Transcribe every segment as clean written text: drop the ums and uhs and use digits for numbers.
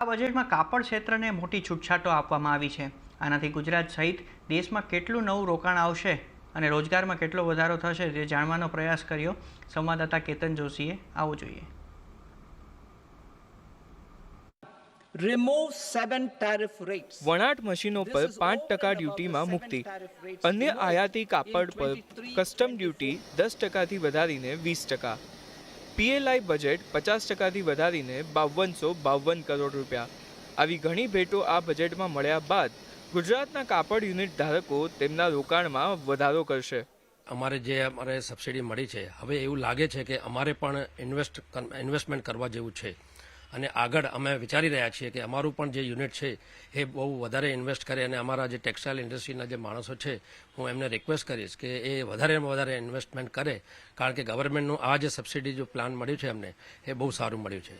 આ બજેટમાં કાપડ ક્ષેત્રને મોટી છૂટછાટો આપવામાં આવી છે। આનાથી ગુજરાત સહિત દેશમાં કેટલું નવું રોકાણ આવશે અને રોજગારમાં કેટલો વધારો થશે તે જાણવાનો પ્રયાસ કર્યો સંવાદદાતા કેતન જોશીએ। આવો જોઈએ। વણાટ મશીનો પર 5% ડ્યુટીમાં મુક્તિ, અન્ય આયાતી કાપડ પર કસ્ટમ ડ્યુટી 10%થી વધારીને 20%, પીએલઆઈ બજેટ 50%થી વધારીને 5252 કરોડ રૂપિયા। આવી ઘણી ભેટો આ બજેટમાં મળ્યા બાદ ગુજરાતના કાપડ યુનિટ ધારકો તેમના રોકાણમાં વધારો કરશે। અમારે સબસિડી મળી છે, હવે એવું લાગે છે કે અમારે પણ ઇન્વેસ્ટમેન્ટ કરવા જેવું છે અને આગળ અમે વિચારી રહ્યા છીએ કે અમારું પણ જે યુનિટ છે એ બહુ વધારે ઇન્વેસ્ટ કરે અને અમારા જે ટેક્સટાઇલ ઇન્ડસ્ટ્રીના જે માણસો છે હું એમને રિક્વેસ્ટ કરીશ કે એ વધારેમાં વધારે ઇન્વેસ્ટમેન્ટ કરે, કારણ કે ગવર્મેન્ટનું આ જે સબસિડી જો પ્લાન મળ્યું છે અમને એ બહુ સારું મળ્યું છે।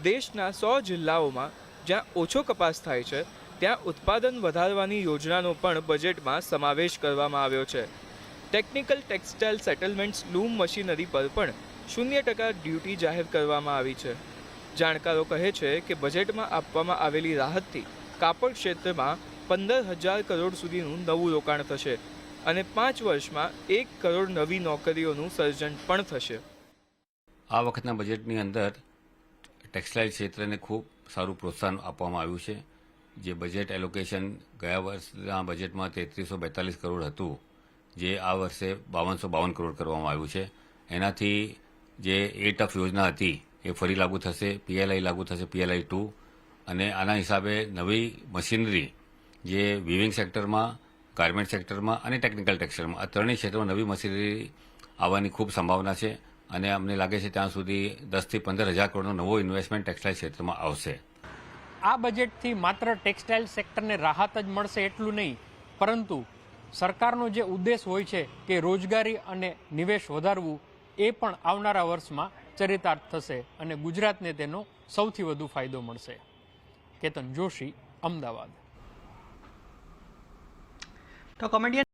દેશના 100 જિલ્લાઓમાં જ્યાં ઓછો કપાસ થાય છે ત્યાં ઉત્પાદન વધારવાની યોજનાનો પણ બજેટમાં સમાવેશ કરવામાં આવ્યો છે। ટેકનિકલ ટેક્સટાઇલ સેટલમેન્ટ્સ લૂમ મશીનરી પર પણ 0% ડ્યુટી જાહેર કરવામાં આવી છે। જાણકારો કહે છે કે બજેટમાં આપવામાં આવેલી રાહતથી કાપડ ક્ષેત્રમાં 15,000 કરોડ સુધીનું નવું રોકાણ થશે અને 5 વર્ષમાં 1 કરોડ નવી નોકરીઓનું સર્જન પણ થશે। આ વખતના બજેટની અંદર ટેક્સટાઇલ ક્ષેત્રને ખૂબ સારું પ્રોત્સાહન આપવામાં આવ્યું છે। જે બજેટ એલોકેશન ગયા વર્ષના બજેટમાં 3342 કરોડ હતું, જે આ વર્ષે 5252 કરોડ કરવામાં આવ્યું છે। એનાથી જે એ ટફ યોજના હતી એ ફરી લાગુ થશે, પીએલઆઈ લાગુ થશે, પીએલઆઈ 2, અને આના હિસાબે નવી મશીનરી જે વિવિંગ સેક્ટરમાં, ગાર્મેન્ટ સેક્ટરમાં અને ટેકનિકલ ટેક્સટાઇલમાં આ ત્રણેય ક્ષેત્રમાં નવી મશીનરી આવવાની ખૂબ સંભાવના છે અને અમને લાગે છે ત્યાં સુધી 10,000 થી 15,000 કરોડનો નવો ઇન્વેસ્ટમેન્ટ ટેક્સટાઇલ ક્ષેત્રમાં આવશે। આ બજેટથી માત્ર ટેક્સટાઇલ સેક્ટરને રાહત જ મળશે એટલું નહીં, પરંતુ સરકારનો જે ઉદ્દેશ હોય છે કે રોજગારી અને નિવેશ વધારવું એ પણ આવનારા વર્ષમાં ચરિતાર્થ થશે અને ગુજરાતને તેનો સૌથી વધુ ફાયદો મળશે। કેતન જોશી, અમદાવાદ। તો કોમેડિયન